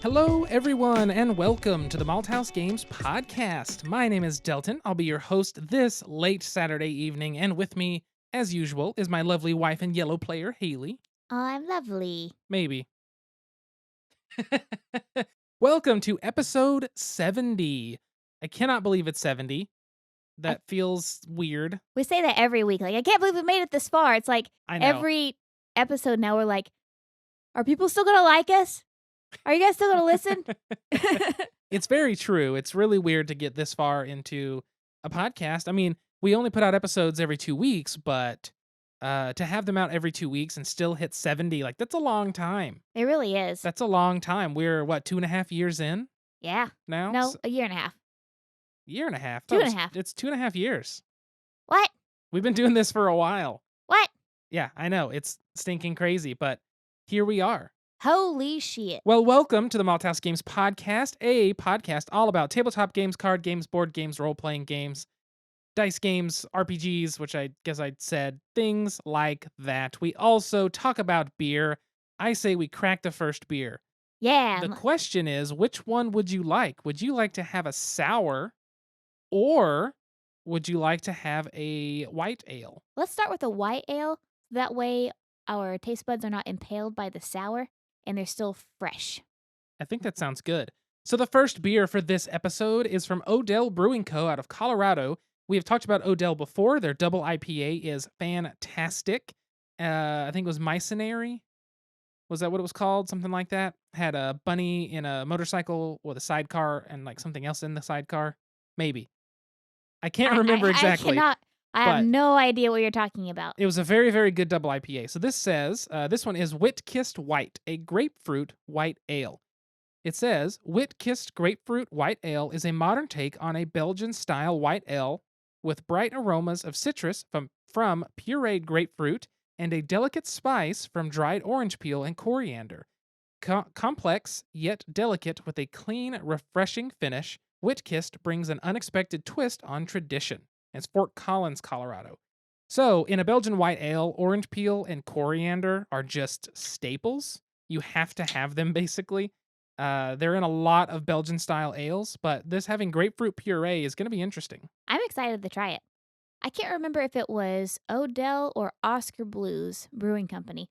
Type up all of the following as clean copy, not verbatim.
Hello, everyone, and welcome to the Malthaus Games podcast. My name is Delton. I'll be your host this late Saturday evening, and with me, as usual, is my lovely wife and yellow player, Haley. I'm lovely. Maybe. Welcome to episode 70. I cannot believe it's 70. That feels weird. We say that every week. Like, I can't believe we made it this far. It's like I know. every episode now we're like, are people still going to like us? Are you guys still going to listen? It's very true. It's really weird to get this far into a podcast. I mean, we only put out episodes every 2 weeks, but to have them out every 2 weeks and still hit 70, like, that's a long time. It really is. That's a long time. We're, 2.5 years in Yeah. now? No, a year and a half. Year and a half? 2.5. It's 2.5 years. What? We've been doing this for a while. What? Yeah, I know. It's stinking crazy, but here we are. Holy shit. Well, welcome to the Malthaus Games podcast, a podcast all about tabletop games, card games, board games, role-playing games, dice games, RPGs, which I guess I said, things like that. We also talk about beer. I say we crack the first beer. Yeah. The question is, which one would you like? Would you like to have a sour, or would you like to have a white ale? Let's start with a white ale. That way our taste buds are not impaled by the sour and they're still fresh. I think that sounds good. So the first beer for this episode is from Odell Brewing Co. out of Colorado. We have talked about Odell before. Their double IPA is fantastic. I think it was Misonary. Was that what it was called? Something like that. Had a bunny in a motorcycle with a sidecar and like something else in the sidecar. Maybe. I can't remember exactly. I have no idea what you're talking about. It was a very, very good double IPA. So this says, this one is Wit-Kissed White, a grapefruit white ale. It says, Wit-Kissed Grapefruit White Ale is a modern take on a Belgian-style white ale with bright aromas of citrus from pureed grapefruit and a delicate spice from dried orange peel and coriander. Complex, yet delicate with a clean, refreshing finish, Wit-Kissed brings an unexpected twist on tradition. It's Fort Collins, Colorado. So, in a Belgian white ale, orange peel and coriander are just staples. You have to have them, basically. They're in a lot of Belgian-style ales, but this having grapefruit puree is going to be interesting. I'm excited to try it. I can't remember if it was Odell or Oscar Blues Brewing Company,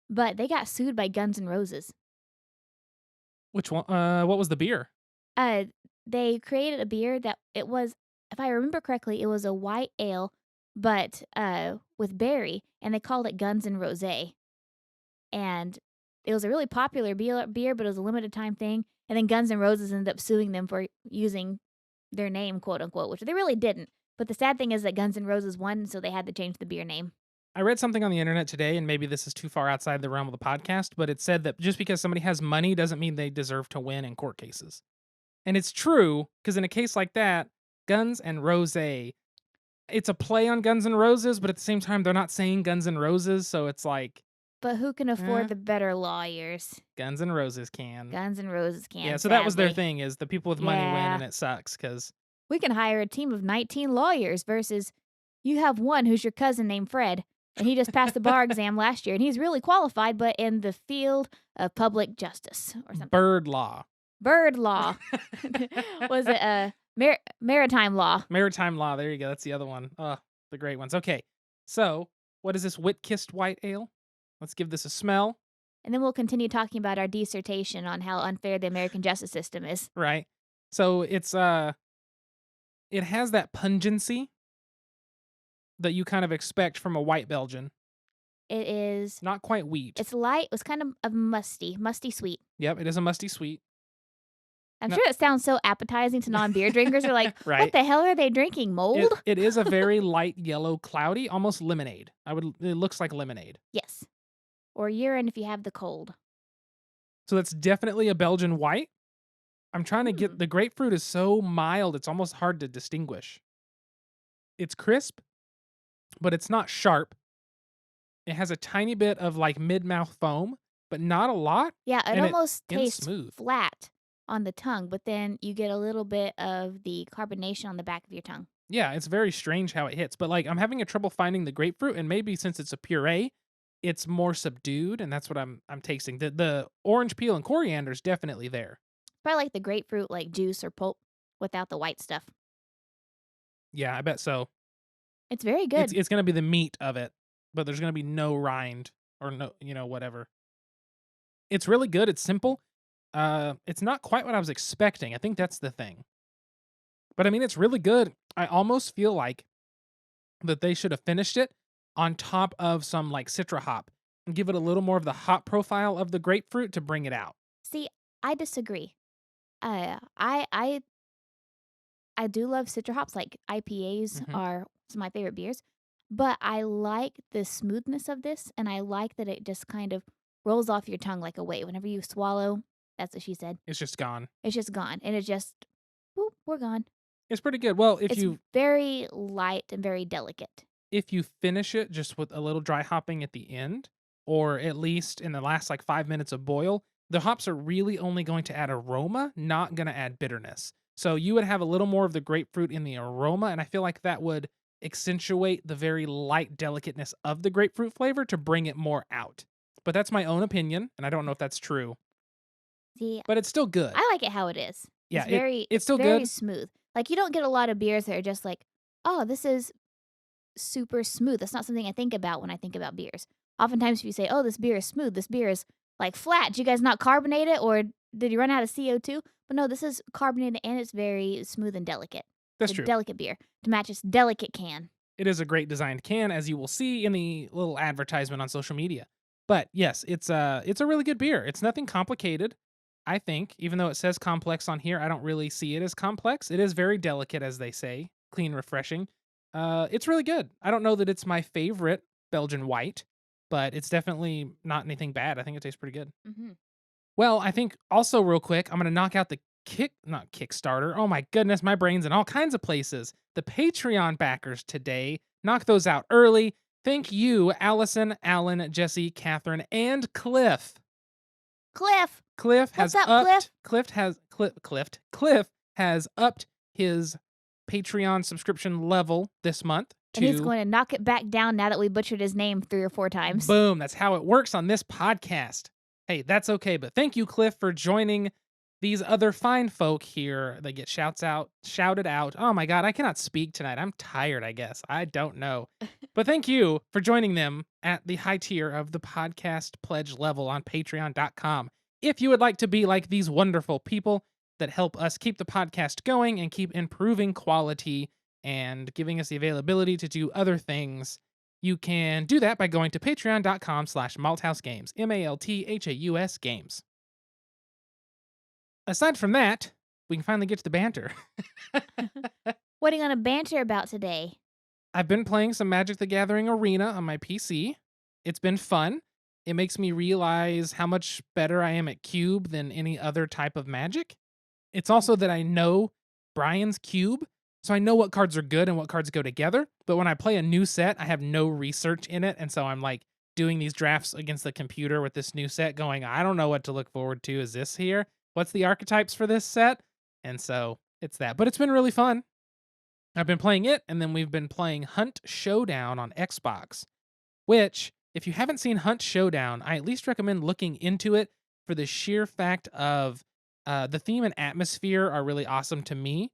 but they got sued by Guns N' Roses. Which one? What was the beer? They created a beer that it was, if I remember correctly, it was a white ale, but with berry, and they called it Guns N' Rosé. And it was a really popular beer, but it was a limited time thing. And then Guns N' Roses ended up suing them for using their name, quote unquote, which they really didn't. But the sad thing is that Guns N' Roses won, so they had to change the beer name. I read something on the internet today, and maybe this is too far outside the realm of the podcast, but it said that just because somebody has money doesn't mean they deserve to win in court cases. And it's true, because in a case like that, Guns N' Rosé, it's a play on Guns N' Roses, but at the same time, they're not saying Guns N' Roses, so it's like... But who can afford the better lawyers? Guns N' Roses can. Guns N' Roses can. Yeah, so that was their thing, is the people with money win, and it sucks, because... We can hire a team of 19 lawyers versus you have one who's your cousin named Fred, and he just passed the bar exam last year, and he's really qualified, but in the field of public justice or something. Bird law. Bird law. Was it maritime law? Maritime law. There you go. That's the other one. Oh, the great ones. Okay. So, what is this Wit-Kissed White Ale? Let's give this a smell. And then we'll continue talking about our dissertation on how unfair the American justice system is. Right. So, it has that pungency that you kind of expect from a white Belgian. It is not quite wheat. It's light. It's kind of musty sweet. Yep, it is a musty sweet. I'm sure it sounds so appetizing to non-beer drinkers. They're like, right? What the hell are they drinking? Mold? It is a very light yellow, cloudy, almost lemonade. It looks like lemonade. Yes. Or urine if you have the cold. So that's definitely a Belgian white. I'm trying to get... The grapefruit is so mild, it's almost hard to distinguish. It's crisp, but it's not sharp. It has a tiny bit of like mid-mouth foam, but not a lot. Yeah, it almost tastes smooth. Flat on the tongue, but then you get a little bit of the carbonation on the back of your tongue. Yeah, it's very strange how it hits, but like I'm having a trouble finding the grapefruit, and maybe since it's a puree, it's more subdued, and that's what I'm tasting. The orange peel and coriander is definitely there. Probably like the grapefruit, like, juice or pulp without the white stuff. Yeah, I bet so. It's very It's good. it's gonna be the meat of it, but there's gonna be no rind or no, whatever. It's really good. It's simple. It's not quite what I was expecting. I think that's the thing. But I mean, it's really good. I almost feel like that they should have finished it on top of some like Citra hop and give it a little more of the hop profile of the grapefruit to bring it out. See, I disagree. I do love citra hops, like, IPAs Hmm. are some of my favorite beers, but I like the smoothness of this, and I like that it just kind of rolls off your tongue like a wave. Whenever you swallow, that's what she said, It's just gone. it's just gone, and it just, "Boop, we're gone." It's pretty good. Well, if It's you very light and very delicate. if you finish it just with a little dry hopping at the end, or at least in the last like 5 minutes of boil, the hops are really only going to add aroma, not going to add bitterness. So you would have a little more of the grapefruit in the aroma, and I feel like that would accentuate the very light delicateness of the grapefruit flavor to bring it more out. But that's my own opinion, and I don't know if that's true, See, but it's still good. I like it how it is. Yeah, it's It's still very good. smooth. Like, you don't get a lot of beers that are just like, "Oh, this is super smooth." That's not something I think about when I think about beers. Oftentimes, if you say, "Oh, this beer is smooth," this beer is like flat. Did you guys not carbonate it, or did you run out of CO2? But no, this is carbonated and it's very smooth and delicate. That's It's a true. delicate beer to match its delicate can. It is a great designed can, as you will see in the little advertisement on social media. But yes, it's a really good beer. It's nothing complicated. I think, even though it says complex on here, I don't really see it as complex. It is very delicate, as they say, clean, refreshing. It's really good. I don't know that it's my favorite Belgian white, but it's definitely not anything bad. I think it tastes pretty good. Mhm. Well, I think also real quick, I'm gonna knock out the not Kickstarter. Oh my goodness, my brain's in all kinds of places. The Patreon backers today. Knock those out early. Thank you, Allison, Alan, Jesse, Catherine, and Cliff. Cliff! Cliff What's has up, upped. Cliff? Cliff has upped his Patreon subscription level this month And he's to going to knock it back down now that we butchered his name 3 or 4 times. boom. That's how it works on this podcast. Hey, that's okay. But thank you, Cliff, for joining these other fine folk here that get shouted out. Oh my God, I cannot speak tonight. I'm tired, I guess. I don't know. But thank you for joining them at the high tier of the podcast pledge level on patreon.com. If you would like to be like these wonderful people that help us keep the podcast going and keep improving quality and giving us the availability to do other things, you can do that by going to patreon.com/malthausgames, Malthaus games. Aside from that, we can finally get to the banter. What are you gonna banter about today? I've been playing some Magic the Gathering Arena on my PC. It's been fun. It makes me realize how much better I am at Cube than any other type of Magic. It's also that I know Brian's Cube, so I know what cards are good and what cards go together. But when I play a new set, I have no research in it. And so I'm like doing these drafts against the computer with this new set, going, I don't know what to look forward to. Is this here? What's the archetypes for this set? And so it's that. But it's been really fun. I've been playing it, and then we've been playing Hunt Showdown on Xbox, which, if you haven't seen Hunt Showdown, I at least recommend looking into it for the sheer fact of the theme and atmosphere are really awesome to me.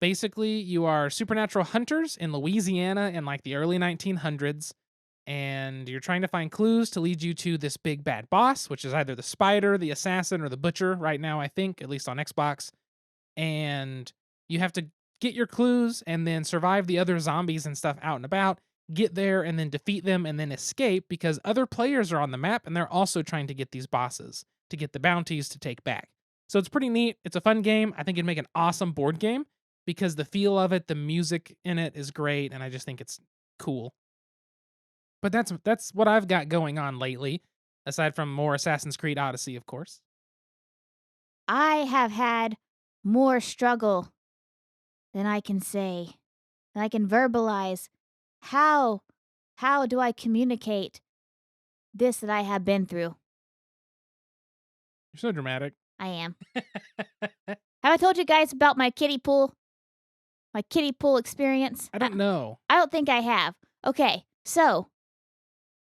Basically, you are supernatural hunters in Louisiana in like the early 1900s, and you're trying to find clues to lead you to this big bad boss, which is either the spider, the assassin, or the butcher right now, I think, at least on Xbox. And you have to get your clues and then survive the other zombies and stuff out and about, get there and then defeat them and then escape because other players are on the map and they're also trying to get these bosses to get the bounties to take back. So it's pretty neat. It's a fun game. I think it'd make an awesome board game because the feel of it, the music in it is great, and I just think it's cool. But that's what I've got going on lately, aside from more Assassin's Creed Odyssey, of course. I have had more struggle than I can say, than I can verbalize. How how do I communicate this that I have been through? You're so dramatic. I am. Have I told you guys about my kiddie pool? My kiddie pool experience? I don't know. I don't think I have. Okay, so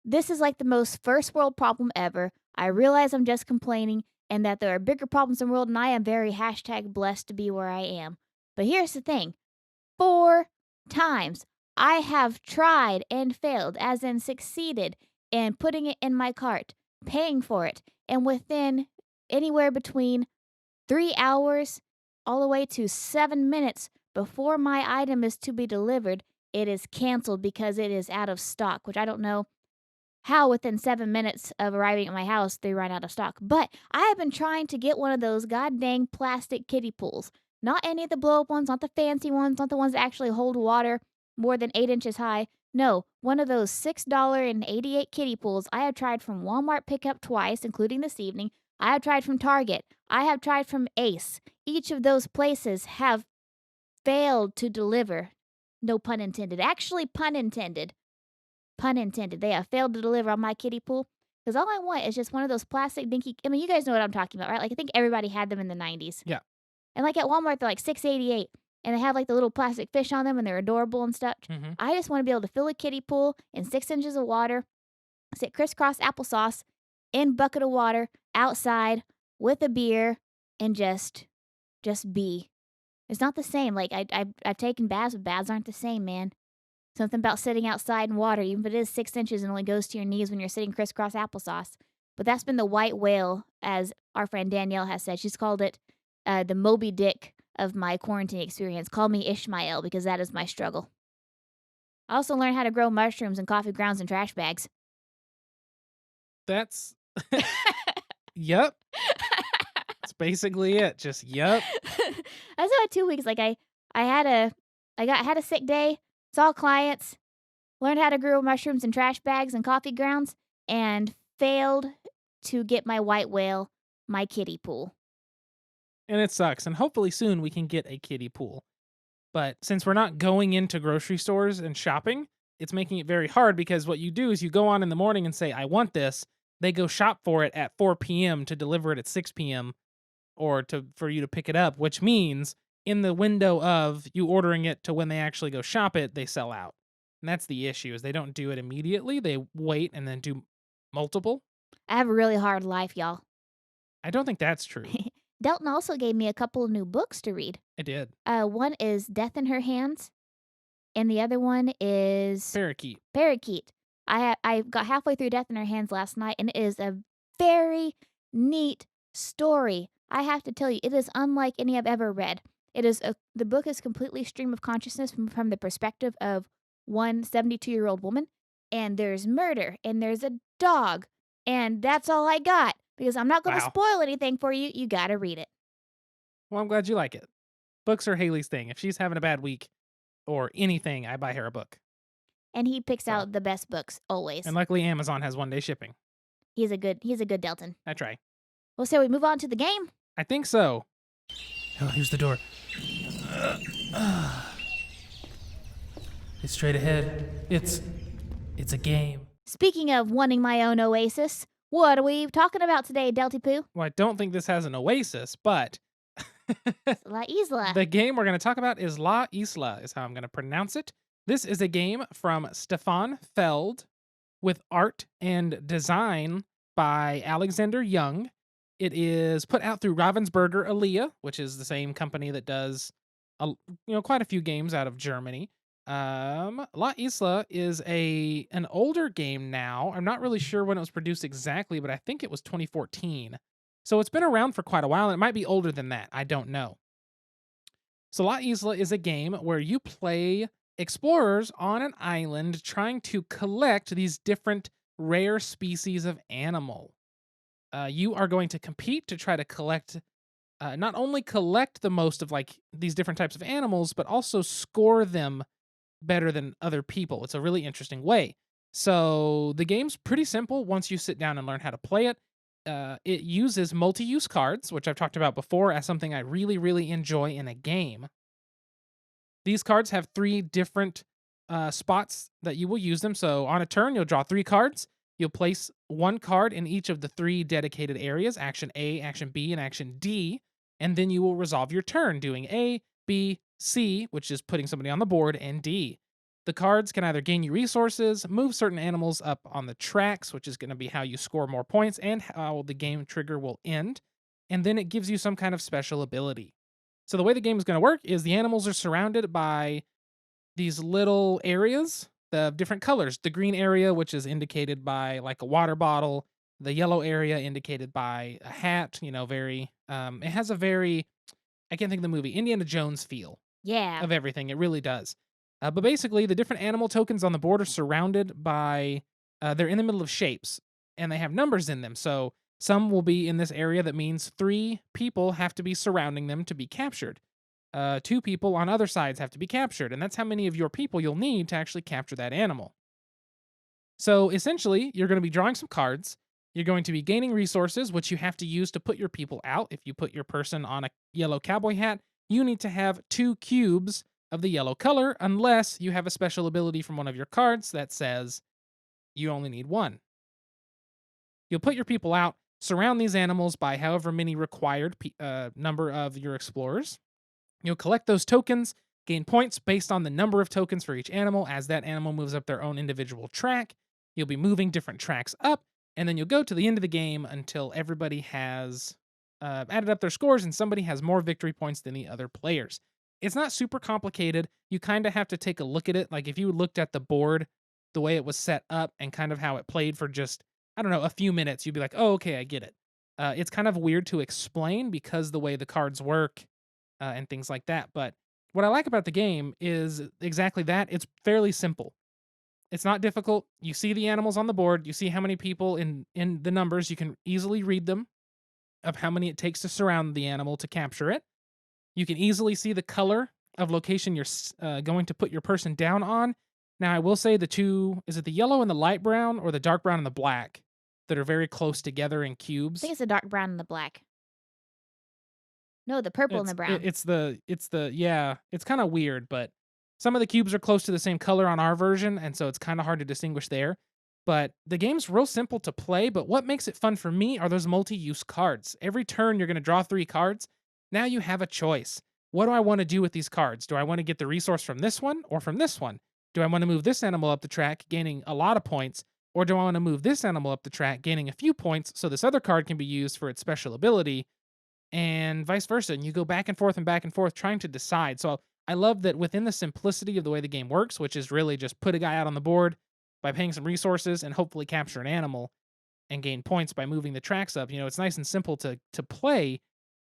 This is like the most first world problem ever. I realize I'm just complaining and that there are bigger problems in the world, and I am very hashtag blessed to be where I am. But here's the thing 4 times I have tried and failed, as in succeeded in putting it in my cart, paying for it, and within anywhere between 3 hours all the way to 7 minutes before my item is to be delivered, it is canceled because it is out of stock, which I don't know how within 7 minutes of arriving at my house they run out of stock. But I have been trying to get one of those god dang plastic kiddie pools. Not any of the blow up ones, not the fancy ones, not the ones that actually hold water more than 8 inches high. No, one of those $6.88 kiddie pools I have tried from Walmart pickup twice, including this evening. I have tried from Target. I have tried from Ace. Each of those places have failed to deliver. No pun intended. Actually, pun intended. Pun intended. They have failed to deliver on my kiddie pool. Because all I want is just one of those plastic dinky. I mean, you guys know what I'm talking about, right? Like, I think everybody had them in the 90s. Yeah. And like at Walmart, they're like $6.88. And they have like the little plastic fish on them and they're adorable and stuff. Mm-hmm. I just want to be able to fill a kiddie pool in 6 inches of water, sit crisscross applesauce in bucket of water outside with a beer and just be. It's not the same. Like I've taken baths, but baths aren't the same, man. Something about sitting outside in water, even if it is 6 inches and only goes to your knees when you're sitting crisscross applesauce. But that's been the white whale, as our friend Danielle has said. She's called it the Moby Dick of my quarantine experience. Call me Ishmael because that is my struggle. I also learned how to grow mushrooms and coffee grounds in trash bags. That's yep. That's basically it. Just yep. I still had 2 weeks. Like I had a sick day, saw clients, learned how to grow mushrooms in trash bags and coffee grounds, and failed to get my white whale, my kiddie pool. And it sucks. And hopefully soon we can get a kiddie pool. But since we're not going into grocery stores and shopping, it's making it very hard because what you do is you go on in the morning and say, I want this. They go shop for it at 4 p.m. to deliver it at 6 p.m. or for you to pick it up, which means in the window of you ordering it to when they actually go shop it, they sell out. And that's the issue is they don't do it immediately. They wait and then do multiple. I have a really hard life, y'all. I don't think that's true. Delton also gave me a couple of new books to read. I did. One is Death in Her Hands, and the other one is Parakeet. Parakeet. I got halfway through Death in Her Hands last night, and it is a very neat story. I have to tell you, it is unlike any I've ever read. The book is completely stream of consciousness from the perspective of one 72-year-old woman, and there's murder, and there's a dog, and that's all I got because I'm not going to Wow. spoil anything for you. You got to read it. Well, I'm glad you like it. Books are Haley's thing. If she's having a bad week or anything, I buy her a book. And he picks out the best books always. And luckily Amazon has 1-day shipping. He's a good Delton. I try. Well, so we move on to the game. I think so. Oh, here's the door. It's straight ahead. It's a game. Speaking of wanting my own oasis, what are we talking about today, Delty Poo? Well, I don't think this has an oasis, but La Isla. the game we're going to talk about is La Isla, is how I'm going to pronounce it. This is a game from Stefan Feld with art and design by Alexander Young. It is put out through Ravensburger Alia, which is the same company that does quite a few games out of Germany. La Isla is an older game now. I'm not really sure when it was produced exactly, but I think it was 2014. So it's been around for quite a while, and it might be older than that. I don't know. So La Isla is a game where you play explorers on an island trying to collect these different rare species of animal. You are going to compete to try to collect, not only collect the most of like these different types of animals, but also score them better than other people. It's a really interesting way. So the game's pretty simple once you sit down and learn how to play it. It uses multi-use cards, which I've talked about before as something I really, really enjoy in a game. These cards have 3 different spots that you will use them. So on a turn, you'll draw 3 cards. You'll place 1 card in each of the 3 dedicated areas, Action A, Action B, and Action D, and then you will resolve your turn doing A, B, C, which is putting somebody on the board, and D. The cards can either gain you resources, move certain animals up on the tracks, which is going to be how you score more points and how the game trigger will end. And then it gives you some kind of special ability. So the way the game is going to work is the animals are surrounded by these little areas of different colors. The green area, which is indicated by like a water bottle, the yellow area indicated by a hat, very it has a very, I can't think of the movie, Indiana Jones feel Yeah. of everything. It really does. But basically, the different animal tokens on the board are surrounded by, they're in the middle of shapes and they have numbers in them. So some will be in this area that means 3 people have to be surrounding them to be captured. 2 people on other sides have to be captured. And that's how many of your people you'll need to actually capture that animal. So essentially, you're going to be drawing some cards. You're going to be gaining resources, which you have to use to put your people out. If you put your person on a yellow cowboy hat, you need to have 2 cubes of the yellow color, unless you have a special ability from one of your cards that says you only need 1. You'll put your people out, surround these animals by however many required number of your explorers. You'll collect those tokens, gain points based on the number of tokens for each animal as that animal moves up their own individual track. You'll be moving different tracks up, and then you'll go to the end of the game until everybody has added up their scores and somebody has more victory points than the other players. It's not super complicated. You kind of have to take a look at it. Like if you looked at the board, the way it was set up and kind of how it played for just, I don't know, a few minutes, you'd be like, oh, okay, I get it. It's kind of weird to explain because the way the cards work and things like that. But what I like about the game is exactly that. It's fairly simple. It's not difficult. You see the animals on the board. You see how many people in the numbers. You can easily read them of how many it takes to surround the animal to capture it. You can easily see the color of location you're going to put your person down on. Now, I will say the two, is it the yellow and the light brown or the dark brown and the black that are very close together in I think cubes? it's the dark brown and the black. No, the purple and the brown. It's the yeah, it's kinda weird, but some of the cubes are close to the same color on our version, and so it's kinda hard to distinguish there. But the game's real simple to play, but what makes it fun for me are those multi-use cards. Every turn, you're gonna draw 3 cards. Now you have a choice. What do I wanna do with these cards? Do I wanna get the resource from this one or from this one? Do I wanna move this animal up the track, gaining a lot of points, or do I wanna move this animal up the track, gaining a few points, so this other card can be used for its special ability? And vice versa. And you go back and forth trying to decide. So I love that within the simplicity of the way the game works, which is really just put a guy out on the board by paying some resources and hopefully capture an animal and gain points by moving the tracks up. It's nice and simple to play,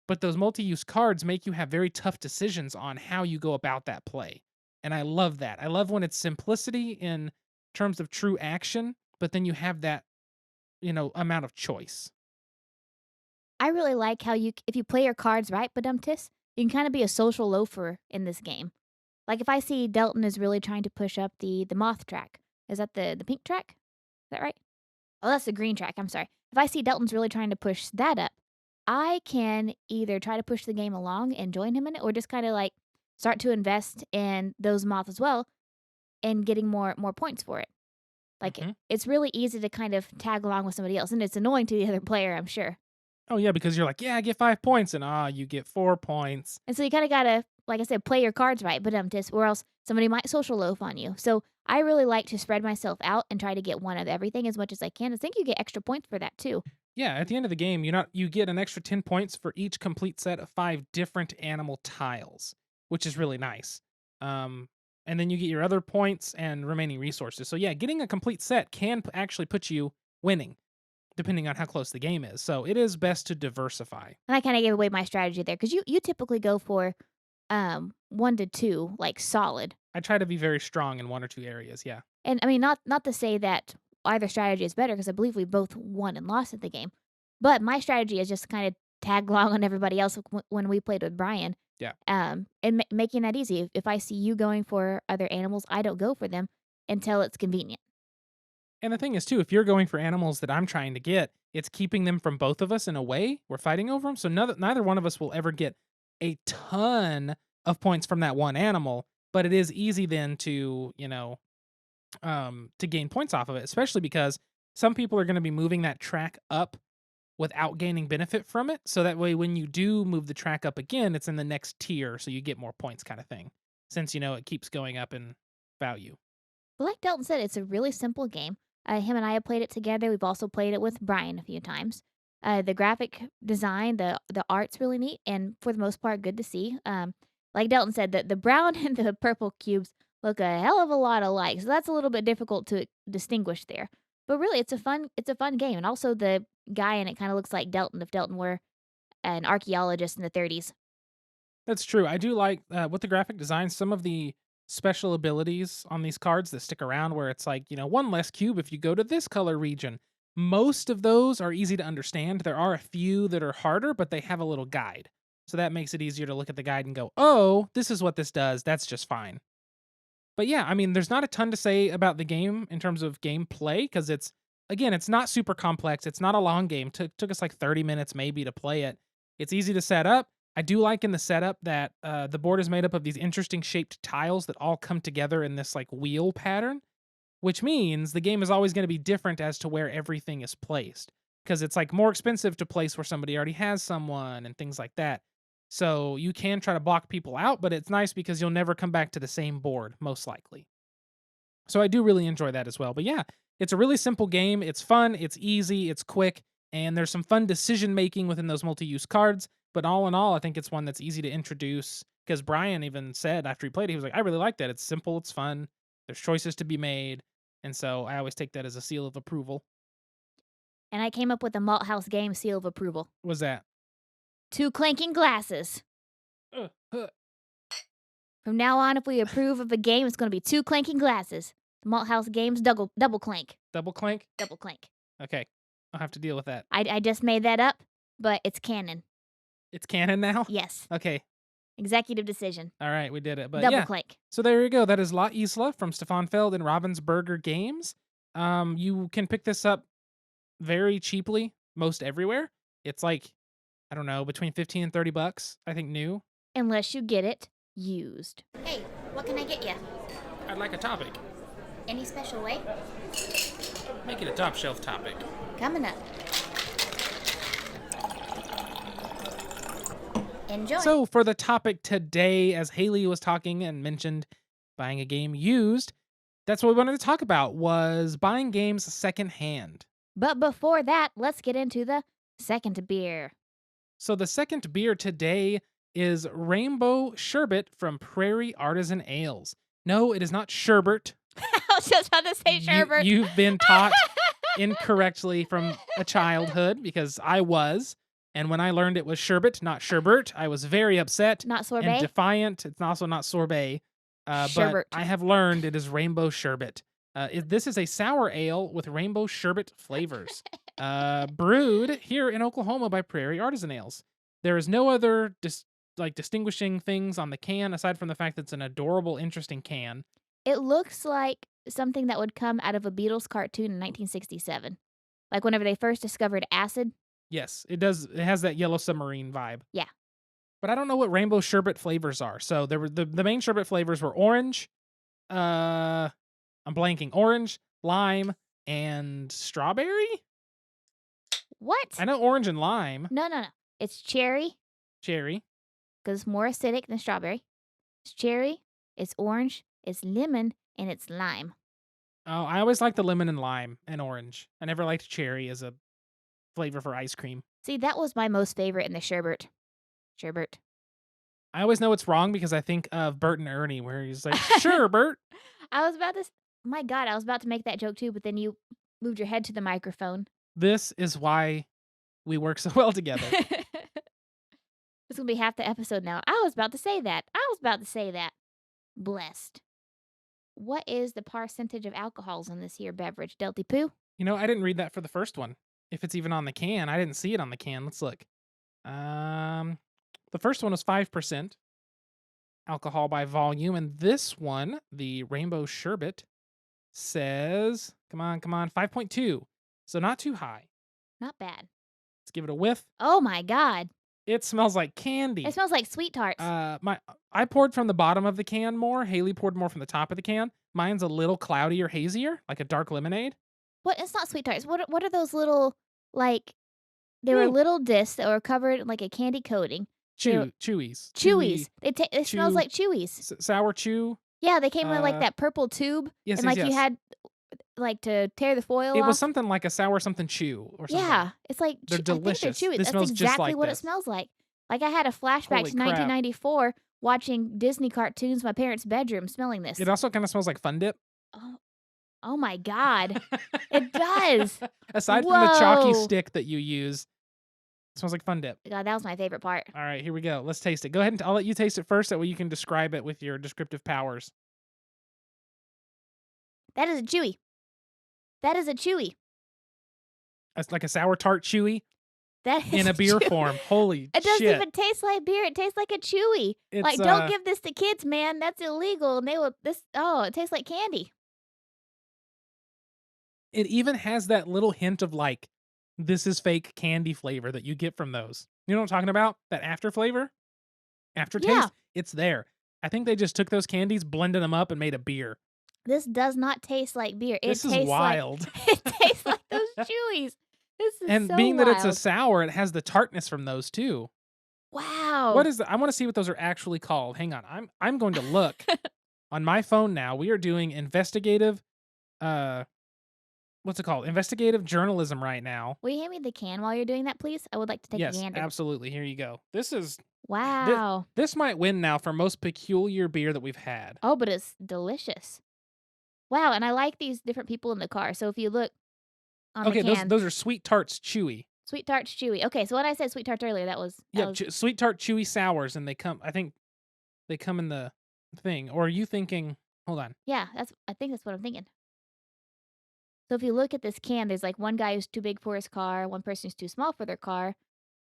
but those multi-use cards make you have very tough decisions on how you go about that play. And I love that. I love when it's simplicity in terms of true action, but then you have that, amount of choice. I really like how if you play your cards right, Badumtis, you can kinda be a social loafer in this game. Like, if I see Delton is really trying to push up the moth track. Is that the pink track? Is that right? Oh, that's the green track, I'm sorry. If I see Delton's really trying to push that up, I can either try to push the game along and join him in it or just kinda, like, start to invest in those moths as well and getting more points for it. Like, Mhm. it's really easy to kind of tag along with somebody else, and it's annoying to the other player, I'm sure. Oh yeah, because you're like, yeah, I get 5 points, and you get 4 points. And so you kinda gotta, like I said, play your cards right, but just or else somebody might social loaf on you. So I really like to spread myself out and try to get one of everything as much as I can. I think you get extra points for that too. Yeah, at the end of the game, you get an extra 10 points for each complete set of 5 different animal tiles, which is really nice. Um, and then you get your other points and remaining resources. So yeah, getting a complete set can actually put you winning, depending on how close the game is. So it is best to diversify. And I kinda gave away my strategy there because you typically go for 1 to 2, like, solid. I try to be very strong in one or two areas. Yeah. And I mean, not to say that either strategy is better because I believe we both won and lost at the game. But my strategy is just to kinda tag along on everybody else when we played with Brian, Yeah. and making that easy. If I see you going for other animals, I don't go for them until it's convenient. And the thing is, too, if you're going for animals that I'm trying to get, it's keeping them from both of us in a way. We're fighting over them. So neither one of us will ever get a ton of points from that one animal. But it is easy then to gain points off of it, especially because some people are going to be moving that track up without gaining benefit from it. So that way, when you do move the track up again, it's in the next tier. So you get more points kind of thing, since, it keeps going up in value. But like Dalton said, it's a really simple game. Him and I have played it together. We've also played it with Brian a few times. The graphic design, the art's really neat, and for the most part, good to see. Like Dalton said, the brown and the purple cubes look a hell of a lot alike, so that's a little bit difficult to distinguish there. But really, it's a fun game, and also the guy in it kind of looks like Dalton if Dalton were an archaeologist in the 30s. That's true. I do like with the graphic design, some of the special abilities on these cards that stick around where it's like, one less cube if you go to this color region. Most of those are easy to understand. There are a few that are harder, but they have a little guide. So that makes it easier to look at the guide and go, oh, this is what this does. That's just fine. But yeah, I mean, there's not a ton to say about the game in terms of gameplay because it's not super complex. It's not a long game. Took us like 30 minutes maybe to play it. It's easy to set up. I do like in the setup that the board is made up of these interesting shaped tiles that all come together in this like wheel pattern, which means the game is always going to be different as to where everything is placed because it's like more expensive to place where somebody already has someone and things like that. So you can try to block people out, but it's nice because you'll never come back to the same board, most likely. So I do really enjoy that as well. But yeah, it's a really simple game. It's fun, it's easy, it's quick, and there's some fun decision making within those multi use cards. But all in all, I think it's one that's easy to introduce because Brian even said after he played it, he was like, I really like that. It's simple, it's fun, there's choices to be made. And so I always take that as a seal of approval. And I came up with a Malthaus game seal of approval. Was that? 2 clanking glasses. Uh, uh, From now on, if we approve of a game, it's going to be 2 clanking glasses. The Malthaus games double clank. Double clank? Double clank. Okay. I'll have to deal with that. I just made that up, but it's canon. It's canon now? Yes. Okay. Executive decision. All right, we did it. But Double yeah. clank. So there you go. That is La Isla from Stefan Feld and Ravensburger Games. You can pick this up very cheaply most everywhere. It's like, I don't know, between 15 and 30 bucks, I think new. Unless you get it used. Hey, what can I get you? I'd like a topic. Any special way? Make it a top shelf topic. Coming up. Enjoy. So for the topic today, as Haley was talking and mentioned buying a game used, that's what we wanted to talk about was buying games secondhand. But before that, let's get into the second beer. So the second beer today is Rainbow Sherbet from Prairie Artisan Ales. No, it is not sherbet. I was just about to say sherbet. You've been taught incorrectly from a childhood because I was. And when I learned it was sherbet, not sherbet, I was very upset Not and sorbet? defiant. It's also not sorbet. But Sherbet. I have learned it is Rainbow Sherbet. This is a sour ale with rainbow sherbet flavors, brewed here in Oklahoma by Prairie Artisan Ales. There is no other distinguishing things on the can aside from the fact that it's an adorable, interesting can. It looks like something that would come out of a Beatles cartoon in 1967. Like whenever they first discovered acid. Yes, it does. It has that Yellow Submarine vibe. Yeah. But I don't know what rainbow sherbet flavors are. So there were the main sherbet flavors were orange, I'm blanking, orange, lime, and strawberry? What? I know orange and lime. No. It's cherry, Cherry. because it's more acidic than strawberry. It's cherry, it's orange, it's lemon, and it's lime. Oh, I always liked the lemon and lime and orange. I never liked cherry as a flavor for ice cream. See, that was my most favorite in the sherbet. Sherbet. I always know it's wrong because I think of Bert and Ernie where he's like, sure, Bert. I was about to. My God, I was about to make that joke too, but then you moved your head to the microphone. This is why we work so well together. It's gonna be half the episode now. I was about to say that. Blessed. What is the percentage of alcohols in this here beverage, Delty Poo? I didn't read that for the first one. If it's even on the can, I didn't see it on the can. Let's look. The first one was 5% alcohol by volume, and this one, the Rainbow Sherbet, says, come on, 5.2. So not too high. Not bad. Let's give it a whiff. Oh my God. It smells like candy. It smells like sweet tarts. I poured from the bottom of the can more. Haley poured more from the top of the can. Mine's a little cloudier, hazier, like a dark lemonade. What? It's not sweet tarts. What are those little, like, they were little discs that were covered in like a candy coating. Chewies. Chewies. It smells chew- like Chewies. Sour chew. Yeah, they came in, like, Uh, that purple tube, yes, and, yes, like, you yes. had, like, to tear the foil It was off. something like a sour something chew or something. Yeah, it's like They're I think they're delicious. chewy. This That's smells just exactly like what it this. smells like. Like, I had a flashback Holy to crap. 1994 watching Disney cartoons in my parents' bedroom smelling It this. also kinda smells like Fun Dip. Oh oh my god. It does. Aside from the chalky Whoa. stick that you use, it smells like Fun Dip. God, that was my favorite part. Alright, here we go. Let's taste it. Go ahead and I'll let you taste it first, that way you can describe it with your descriptive powers. That is a chewy. That is a chewy. It's like a sour tart chewy That is in a a beer chewy. form. Holy It doesn't shit. even taste like beer, it tastes like a chewy. It's, Like, "Don't give this to kids, man, that's illegal," and they will it tastes like candy. it even has that little hint of, like, this is fake candy flavor that you get from those. You know what I'm talking about? That after flavor? Yeah, Aftertaste? It's there. I think they just took those candies, blended them up, and made a beer. this does not taste like beer, it This is tastes like wild. it tastes like those chewies. This is And so being that it's a wild. sour, it has the tartness from those too. What Wow. is the I wanna see what those are actually called. Hang on. I'm going to look on my phone now. We are doing investigative, uh, what's it called? Investigative journalism right now. Will you hand me the can while you're doing that, please? I would like to take a Yes, gander. absolutely. Here you go. This Wow. this might win now for most peculiar beer that we've had. Oh, but it's delicious. Wow, and I like these different people in the car, so if you look on the Okay, those can, those are sweet tarts chewy. sweet tarts chewy. Okay, so when I said sweet tarts earlier, that Yep, was sweet tart chewy sours, and they come. I think they come in the thing. Or are you thinking? Hold on. yeah, I think that's what I'm thinking. So if you look at this can, there's like one guy who's too big for his car, one person who's too small for their car,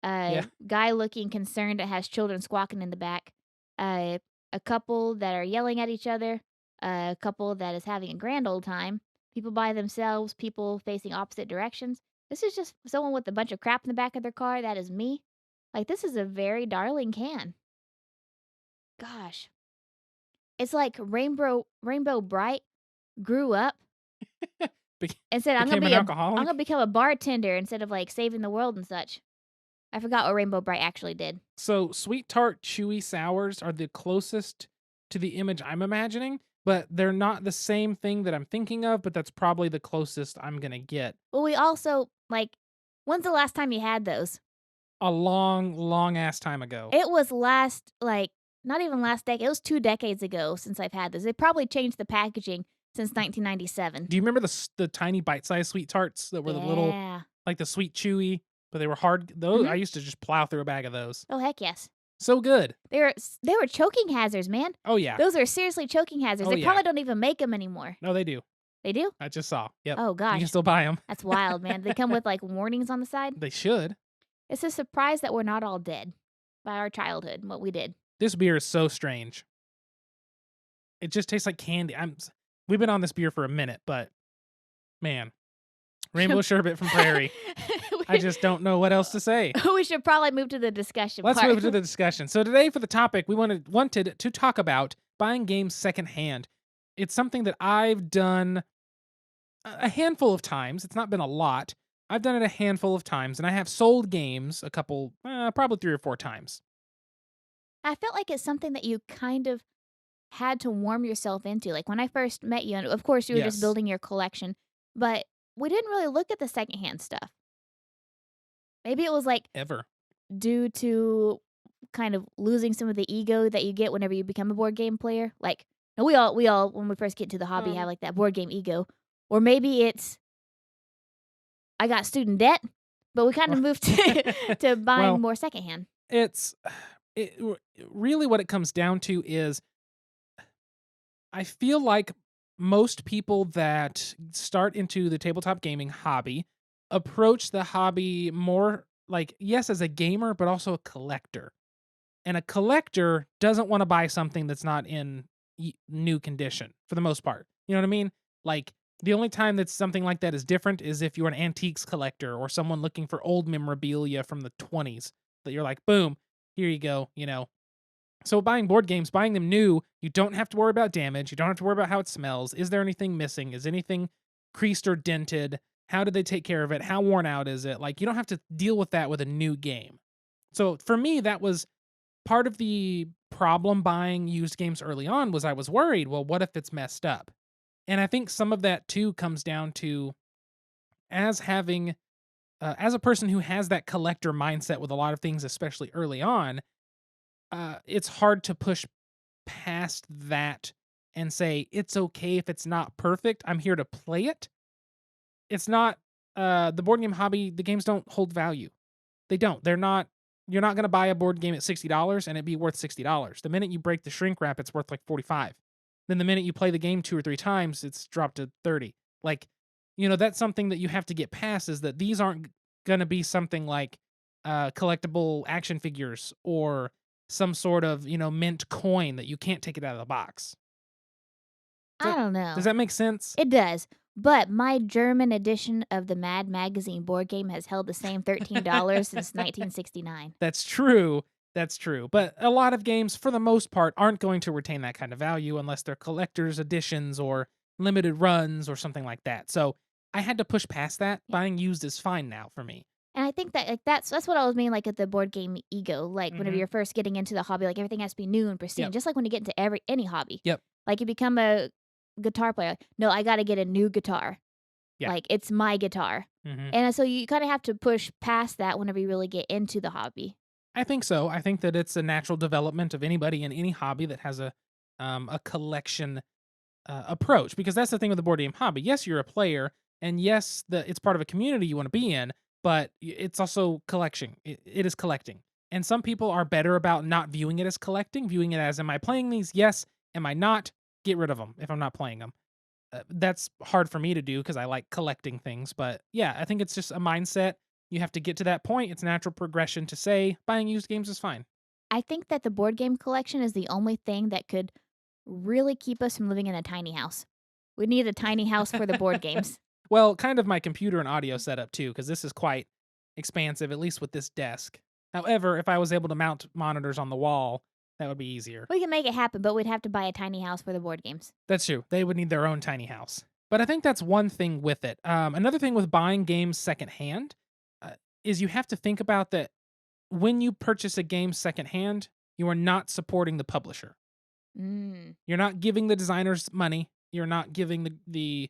Yeah. a guy looking concerned that has children squawking in the back, uh, a couple that are yelling at each other, a couple that is having a grand old time, people by themselves, people facing opposite directions. This is just someone with a bunch of crap in the back of their car. That is me. Like, this is a very darling can. Gosh. It's like Rainbow Bright grew up Bec- and said, became an I'm gonna alcoholic. become a bartender instead of, like, saving the world and such." I forgot what Rainbow Bright actually did. So sweet tart chewy sours are the closest to the image I'm imagining, but they're not the same thing that I'm thinking of. But that's probably the closest I'm gonna get. Well, we also like, when's the last time you had those? A long, long ass time ago. It was last, like, not even last decade, it was 2 decades ago since I've had this. They probably changed the packaging since 1997. Do you remember the tiny bite-sized sweet tarts that were the little, Yeah. like the sweet chewy, but they were hard? Those I Mhm. used to just plow through a bag of those. Oh, heck yes. So good. They were choking hazards, man. Oh yeah. Those are seriously choking hazards. Oh They yeah. probably don't even make them anymore. No, they do. They do? I just saw. Yep. Oh You can gosh, still buy them. that's wild, man. They come with, like, warnings on the side. They should. It's a surprise that we're not all dead by our childhood and what we did. This beer is so strange. It just tastes like candy. We've been on this beer for a minute, but man, rainbow sherbet from Prairie. I just don't know what else to say. We should probably move to the discussion Let's part. move to the discussion. So today for the topic, we wanted to talk about buying games secondhand. It's something that I've done a handful of times. It's not been a lot. I've done it a handful of times, and I have sold games a couple, probably 3 or 4 times. I felt like it's something that you kind of had to warm yourself into. Like when I first met you, and of course you were just Yes, building your collection, but we didn't really look at the secondhand stuff. Maybe it was like ever. due to kind of losing some of the ego that you get whenever you become a board game player. Like, no, we all when we first get to the hobby have Um, like that board game ego. Or maybe it's I got student debt, but we kind of moved to buying well, more secondhand. it's really what it comes down to is I feel like most people that start into the tabletop gaming hobby approach the hobby more like, yes, as a gamer, but also a collector. And a collector doesn't want to buy something that's not in new condition for the most part. You know what I mean? Like, the only time that something like that is different is if you're an antiques collector or someone looking for old memorabilia from the 20s that you're like, boom, here you go, you know. So buying board games, buying them new, you don't have to worry about damage. You don't have to worry about how it smells. Is there anything missing? Is anything creased or dented? How did they take care of it? How worn out is it? Like, you don't have to deal with that with a new game. So for me, that was part of the problem buying used games early on was I was worried, well, what if it's messed up? And I think some of that too comes down to as having as a person who has that collector mindset with a lot of things, especially early on, it's hard to push past that and say it's okay if it's not perfect. I'm here to play it. It's not the board game hobby. The games don't hold value. They don't. They're not. You're not going to buy a board game at $60 and it be worth $60. The minute you break the shrink wrap, it's worth like 45. Then the minute you play the game 2 or 3 times, it's dropped to 30. Like, that's something that you have to get past is that these aren't going to be something like collectible action figures or some sort of, mint coin that you can't take it out of the box. I don't Does know. that make sense? It does. But my German edition of the Mad Magazine board game has held the same $13 since 1969. That's true. That's true. But a lot of games, for the most part, aren't going to retain that kind of value unless they're collector's editions or limited runs or something like that. So I had to push past that. Yeah. Buying used is fine now for me. And I think that that's what I was meaning like at the board game ego. Like whenever Mhm. you're first getting into the hobby, like everything has to be new and pristine. Yep. Just like when you get into any hobby. Yep. Like you become a guitar player. No, I got to get a new guitar. Yeah. Like it's my guitar. Mhm. And so you kind of have to push past that whenever you really get into the hobby. I think so. I think that it's a natural development of anybody in any hobby that has a collection approach, because that's the thing with the board game hobby. Yes, you're a player, and yes, it's part of a community you want to be in, but it's also collection. It is collecting, and some people are better about not viewing it as collecting, viewing it as, am I playing these? Yes. Am I not? Get rid of them if I'm not playing them. That's hard for me to do because I like collecting things. But yeah, I think it's just a mindset. You have to get to that point. It's natural progression to say buying used games is fine. I think that the board game collection is the only thing that could really keep us from living in a tiny house. We need a tiny house for the board games. Well, kind of my computer and audio setup too, because this is quite expansive, at least with this desk. However, if I was able to mount monitors on the wall, that would be easier. We can make it happen, but we'd have to buy a tiny house for the board games. That's true. They would need their own tiny house. But I think that's one thing with it. Another thing with buying games secondhand is you have to think about that when you purchase a game secondhand, you are not supporting the publisher. Mm. You're not giving the designers money. You're not giving the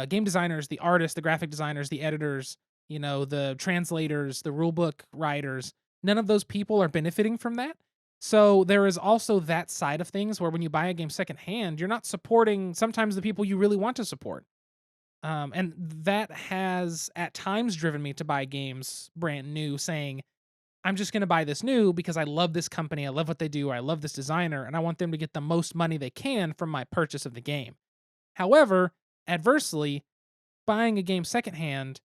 game designers, the artists, the graphic designers, the editors, the translators, the rulebook writers. None of those people are benefiting from that. So there is also that side of things where when you buy a game secondhand, you're not supporting sometimes the people you really want to support. And that has at times driven me to buy games brand new, saying, I'm just going to buy this new because I love this company, I love what they do, or I love this designer, and I want them to get the most money they can from my purchase of the game. However, adversely, buying a game secondhand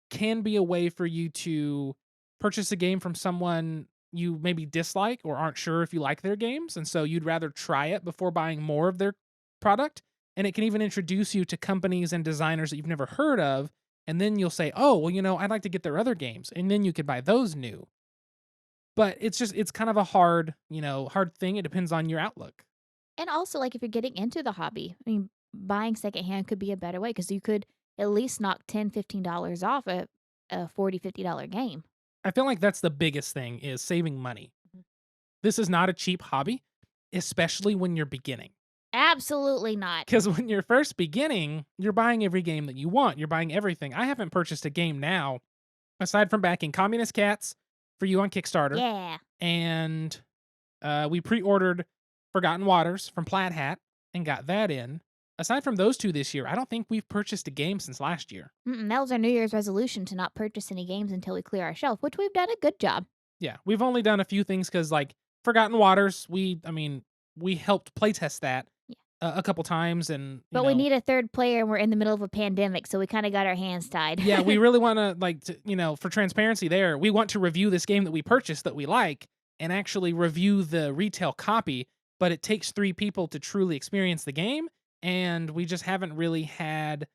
can be a way for you to purchase a game from someone you maybe dislike or aren't sure if you like their games, and so you'd rather try it before buying more of their product. And it can even introduce you to companies and designers that you've never heard of, and then you'll say, oh, well, I'd like to get their other games, and then you could buy those new. But it's kind of a hard thing. It depends on your outlook. And also, like, if you're getting into the hobby, I mean, buying secondhand could be a better way because you could at least knock $10, $15 off a $40, $50 game. I feel like that's the biggest thing is saving money. Mhm. This is not a cheap hobby, especially when you're beginning. Absolutely not. Because when you're first beginning, you're buying every game that you want. You're buying everything. I haven't purchased a game now, aside from backing Communist Cats for you on Kickstarter. Yeah. And we pre-ordered Forgotten Waters from Plaid Hat and got that in. Aside from those two this year, I don't think we've purchased a game since last year. That was our New Year's resolution to not purchase any games until we clear our shelf, which we've done a good job. Yeah, we've only done a few things because, like, Forgotten Waters, we helped playtest that Yeah. a couple times, and But we need a third player, and we're in the middle of a pandemic, so we kind of got our hands tied. yeah, we really want to, for transparency there, we want to review this game that we purchased that we like and actually review the retail copy, but it takes 3 people to truly experience the game, and we just haven't really had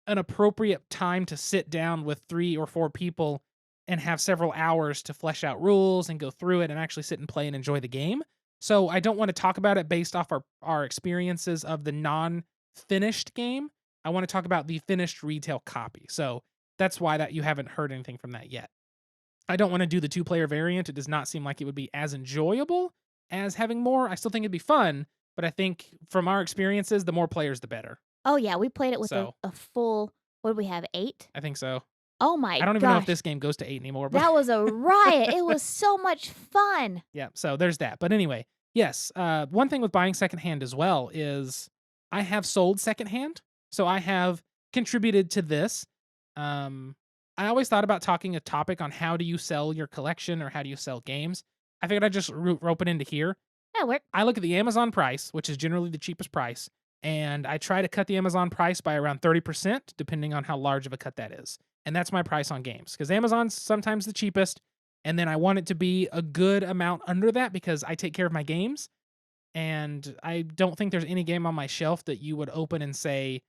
an appropriate time to sit down with 3 or 4 people and have several hours to flesh out rules and go through it and actually sit and play and enjoy the game. So I don't want to talk about it based off our experiences of the non-finished game. I want to talk about the finished retail copy. So that's why that you haven't heard anything from that yet. I don't want to do the 2-player variant. It does not seem like it would be as enjoyable, as having more. I still think it'd be fun, but I think from our experiences, the more players, the better. Oh, yeah, we played it with a So a full what did we have, 8? I think so. Oh I my don't even know if gosh. this game goes to 8 anymore, but That was a riot. It was so much fun. yeah, so there's that. But anyway, yes, one thing with buying secondhand as well is I have sold secondhand, so I have contributed to this. Um, I always thought about talking a topic on how do you sell your collection or how do you sell games. I figured I'd just rope it into here. That'll work. I look at the Amazon price, which is generally the cheapest price, and I try to cut the Amazon price by around 30%, depending on how large of a cut that is. And that's my price on games because Amazon's sometimes the cheapest. And then I want it to be a good amount under that because I take care of my games. And I don't think there's any game on my shelf that you would open and say,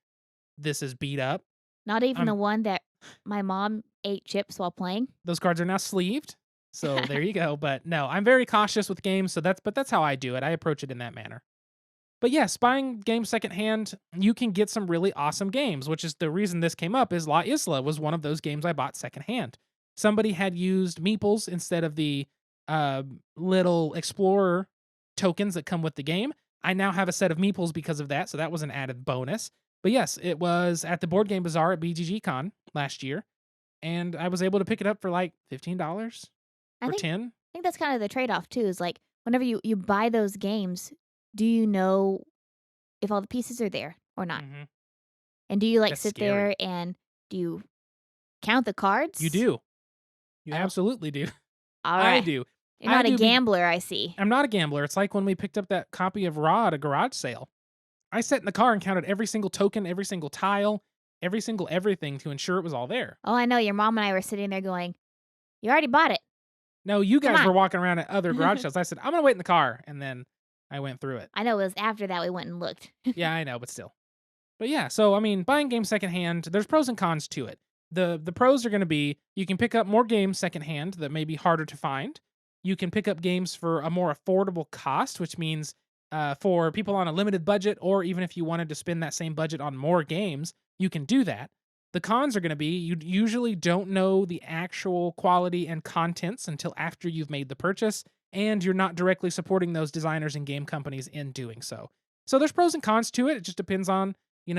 this is beat up. Not even the Um, one that my mom ate chips while playing. those cards are now sleeved. So there you go. But no, I'm very cautious with games. That's how I do it. I approach it in that manner. But yes, buying games secondhand, you can get some really awesome games, which is the reason this came up is La Isla was one of those games I bought secondhand. Somebody had used meeples instead of the uh, little explorer tokens that come with the game. I now have a set of meeples because of that, so that was an added bonus. But yes, it was at the Board Game Bazaar at BGG Con last year, and I was able to pick it up for like $15 I or think 10. I think that's kind of the trade-off too, is like whenever you buy those games, do you know if all the pieces are there or not? Hmm. And do you like That's sit scary. there and do you count the You cards? do. You Oh, absolutely do. all I right. do. You're I not a do be gambler, I see. I'm not a gambler. It's like when we picked up that copy of Raw at a garage sale. I sat in the car and counted every single token, every single tile, every single everything to ensure it was all there. Oh, I know your mom and I were sitting there going, "You already bought it. No, you Come guys were on." walking around at other garage sales. I said, I'm going to wait in the car. And then I went through it. I know it was after that we went and looked. Yeah, I know, but still. But yeah, so I mean, buying games secondhand, there's pros and cons to it. The pros are going to be you can pick up more games secondhand that may be harder to find. You can pick up games for a more affordable cost, which means for people on a limited budget, or even if you wanted to spend that same budget on more games, you can do that. The cons are going to be you usually don't know the actual quality and contents until after you've made the purchase, and you're not directly supporting those designers and game companies in doing so. So there's pros and cons to it. It just depends on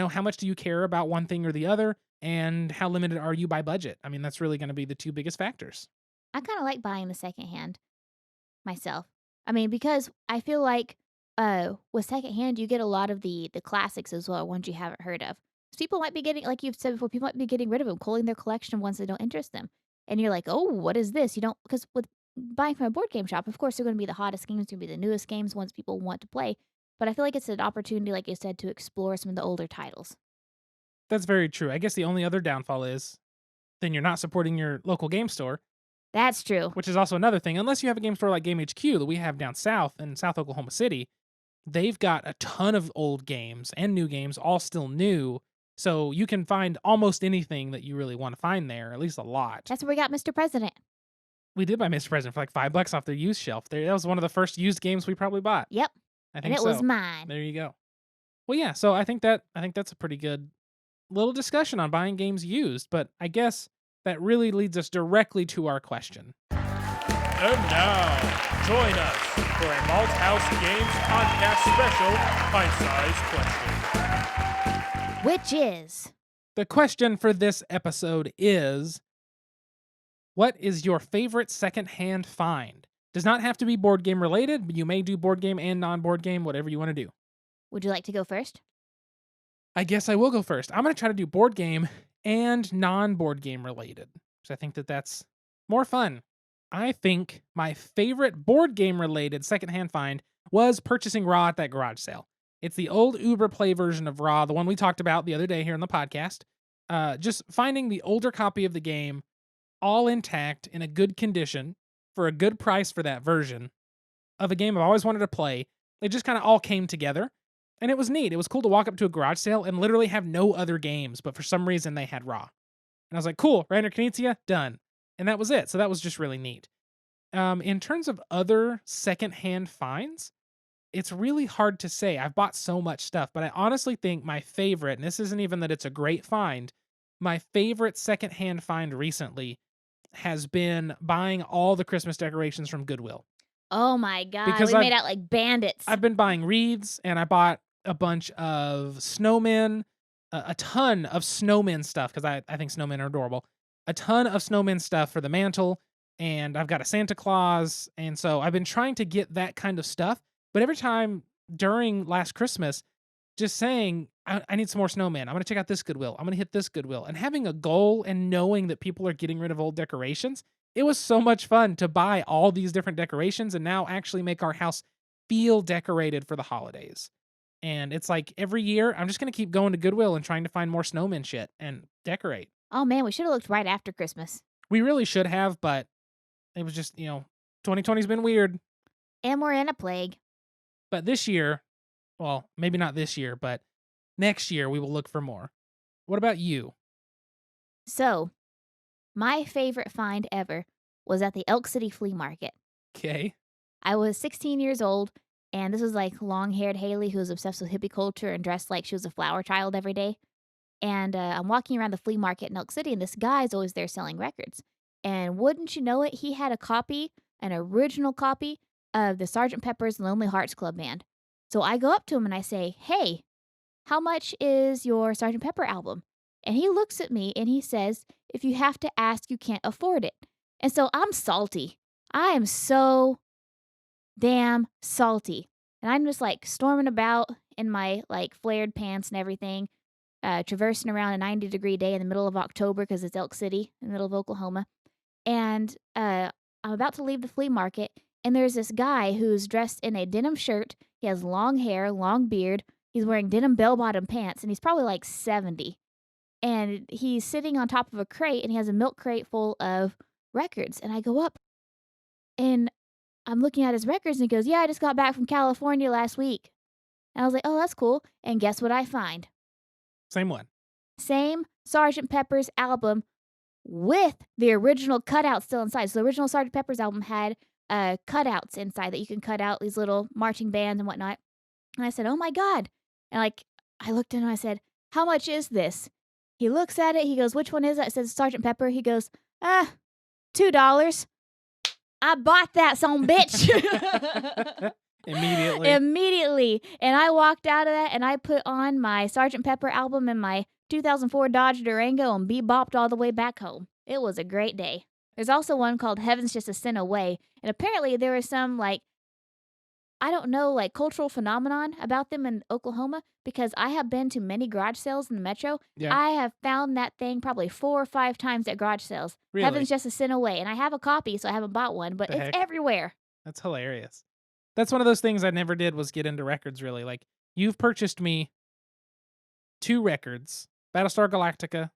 how much do you care about one thing or the other, and how limited are you by budget? I mean, that's really going to be the two biggest factors. I kind of like buying the secondhand myself. I mean, because I feel like with secondhand you get a lot of the classics as well, ones you haven't heard of. 'Cause people might be getting, like you've said before, people might be getting rid of them, culling their collection of ones that don't interest them. And you're like, oh, what is this? You don't, because with buying from a board game shop, of course, they're going to be the hottest games, going to be the newest games, ones people want to play. But I feel like it's an opportunity, like you said, to explore some of the older titles. That's very true. I guess the only other downfall is then you're not supporting your local game store, That's true. which is also another thing. Unless you have a game store like Game HQ that we have down south in South Oklahoma City, they've got a ton of old games and new games, all still new. So you can find almost anything that you really want to find there, at least a lot. That's where we got Mr. President. We did buy Mr. President for like $5 off their used shelf. That was one of the first used games we probably bought. Yep. I And think it was so. mine. There you go. Well, yeah. So I think that's a pretty good little discussion on buying games used. But I guess that really leads us directly to our question. And now, join us for a Malthaus Games Podcast special bite-sized question. Which is The question for this episode is, what is your favorite secondhand find? Does not have to be board game related, but you may do board game and non-board game, whatever you want to do. would you like to go first? I guess I will go first. I'm going to try to do board game and non-board game related, because I think that's more fun. I think my favorite board game related secondhand find was purchasing Raw at that garage sale. It's the old Uber Play version of Raw, the one we talked about the other day here on the podcast. Just finding the older copy of the game, all intact in a good condition for a good price for that version of a game I've always wanted to play. It just kind of all came together. And it was neat. It was cool to walk up to a garage sale and literally have no other games, but for some reason they had Raw. And I was like, cool, Rainer Knizia, done. And that was it. So that was just really neat. In terms of other secondhand finds, it's really hard to say. I've bought so much stuff, but I honestly think my favorite, and this isn't even that it's a great find, my favorite secondhand find recently has been buying all the Christmas decorations from Goodwill. Oh my god, Because we made out like bandits. I've been buying wreaths, and I bought a bunch of snowmen, a ton of snowmen stuff because I think snowmen are adorable. A ton of snowmen stuff for the mantle, and I've got a Santa Claus, and so I've been trying to get that kind of stuff. But every time during last Christmas, just saying, I need some more snowmen. I'm going to check out this Goodwill. I'm going to hit this Goodwill. And having a goal and knowing that people are getting rid of old decorations, it was so much fun to buy all these different decorations and now actually make our house feel decorated for the holidays. And it's like every year, I'm just going to keep going to Goodwill and trying to find more snowman shit and decorate. Oh man, we should have looked right after Christmas. We really should have, but it was just, 2020's been weird. And we're in a plague. But this year, well, maybe not this year, but next year we will look for more. What about you? So, my favorite find ever was at the Elk City Flea Market. Okay. I was 16 years old, and this was like long-haired Haley who was obsessed with hippie culture and dressed like she was a flower child every day. And I'm walking around the flea market in Elk City, and this guy's always there selling records. And wouldn't you know it, he had a copy, an original copy of the Sgt. Pepper's Lonely Hearts Club Band. So I go up to him and I say, "Hey, how much is your Sgt. Pepper album?" And he looks at me and he says, "If you have to ask, you can't afford it." And so I'm salty. I am so damn salty. And I'm just like storming about in my like flared pants and everything, traversing around a 90-degree day in the middle of October because it's Elk City in the middle of Oklahoma. And I'm about to leave the flea market, and there's this guy who's dressed in a denim shirt. He has long hair, long beard. He's wearing denim bell-bottom pants, and he's probably like 70. And he's sitting on top of a crate, and he has a milk crate full of records. And I go up, and I'm looking at his records, and he goes, "Yeah, I just got back from California last week." And I was like, "Oh, that's cool." And guess what I find? Same one. Same Sgt. Pepper's album with the original cutout still inside. So the original Sgt. Pepper's album had cutouts inside that you can cut out these little marching bands and whatnot. And I said, "Oh my God." And like, I looked at him and I said, "How much is this?" He looks at it. He goes, "Which one is that?" I said, "Sgt. Pepper." He goes, $2. I bought that son bitch. Immediately. Immediately. And I walked out of that and I put on my Sgt. Pepper album and my 2004 Dodge Durango and bebopped all the way back home. It was a great day. There's also one called Heaven's Just a Sin Away. And apparently there was some like, I don't know, like cultural phenomenon about them in Oklahoma because I have been to many garage sales in the metro. Yeah. I have found that thing probably 4 or 5 times at garage sales. Really? Heaven's Just a Sin Away. And I have a copy, so I haven't bought one, but The it's heck? everywhere. That's hilarious. That's one of those things I never did was get into records really. Like you've purchased me 2 records, Battlestar Galactica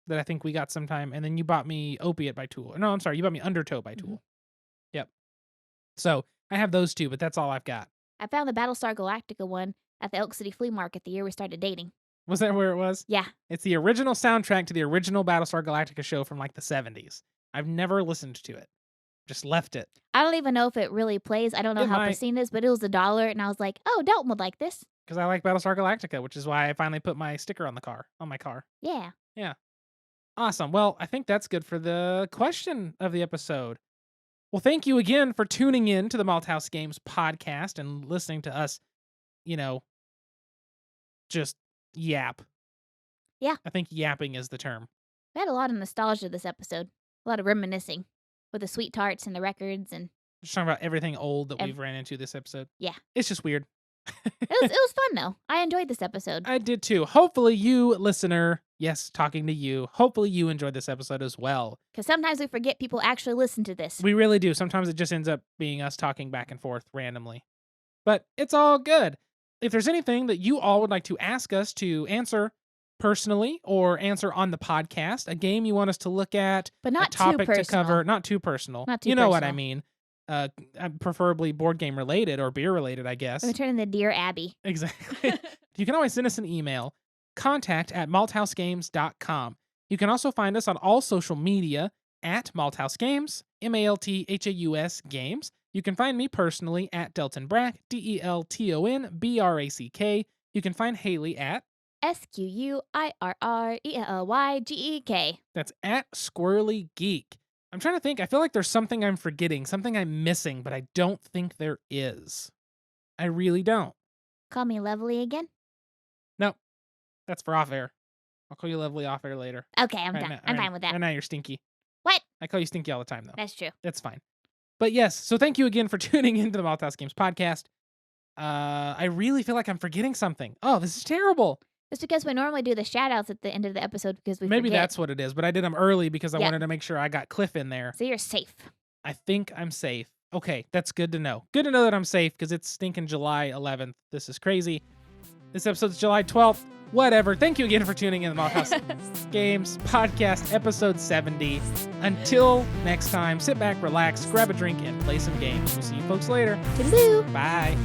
that I think we got sometime, and then you bought me Opiate by Tool. No, I'm sorry, you bought me Undertow by Tool. Yep. So I have those 2, but that's all I've got. I found the Battlestar Galactica one at the Elk City Flea Market the year we started dating. Was that where it was? Yeah. It's the original soundtrack to the original Battlestar Galactica show from like the 70s. I've never listened to it. Just left it. I don't even know if it really plays. I don't know It how might. pristine it is, but it was $1, and I was like, "Oh, Dalton would like this." Because I like Battlestar Galactica, which is why I finally put my sticker on my car. Yeah. Awesome. Well, I think that's good for the question of the episode. Well, thank you again for tuning in to the Malthaus Games podcast and listening to us, just yap. Yeah. I think yapping is the term. We had a lot of nostalgia this episode. A lot of reminiscing with the sweet tarts and the records, and Just talking about everything old that we've ran into this episode. Yeah. It's just weird. it was fun though. I enjoyed this episode. I did too. Hopefully you, listener, yes, talking to you, hopefully you enjoyed this episode as well. Because sometimes we forget people actually listen to this. We really do. Sometimes it just ends up being us talking back and forth randomly. But it's all good. If there's anything that you all would like to ask us to answer personally or answer on the podcast, a game you want us to look at, But not a topic too personal. to cover, not too personal. Not too you know what I personal. mean. Preferably board game related or beer related, I guess. We're turning the Dear Abby. Exactly. You can always send us an email, contact@malthausgames.com. You can also find us on all social media at Malthaus Games, Malthaus Games. You can find me personally at Delton Brack, Delton Brack. You can find Haley at SQUIRRELYGEEK. That's at Squirrely Geek. I'm trying to think. I feel like there's something I'm forgetting, something I'm missing, but I don't think there is. I really don't. Call me lovely again? No, that's for off air. I'll call you lovely off air later. Okay, I'm Right done. now- I'm right- fine with that. Right now you're stinky. What? I call you stinky all the time, though. That's true. That's fine. But yes, so thank you again for tuning into the Malthaus Games podcast. I really feel like I'm forgetting something. Oh, this is terrible. It's because we normally do the shout outs at the end of the episode because we Maybe forget. that's what it is, but I did them early because I Yeah. wanted to make sure I got Cliff in there. So you're safe. I think I'm safe. Okay, that's good to know. Good to know that I'm safe because it's stinking July 11th. This is crazy. This episode's July 12th. Whatever. Thank you again for tuning in to the Malthaus Games podcast, episode 70. Until next time, sit back, relax, grab a drink, and play some games. We'll see you folks later. Toodaloo. Bye.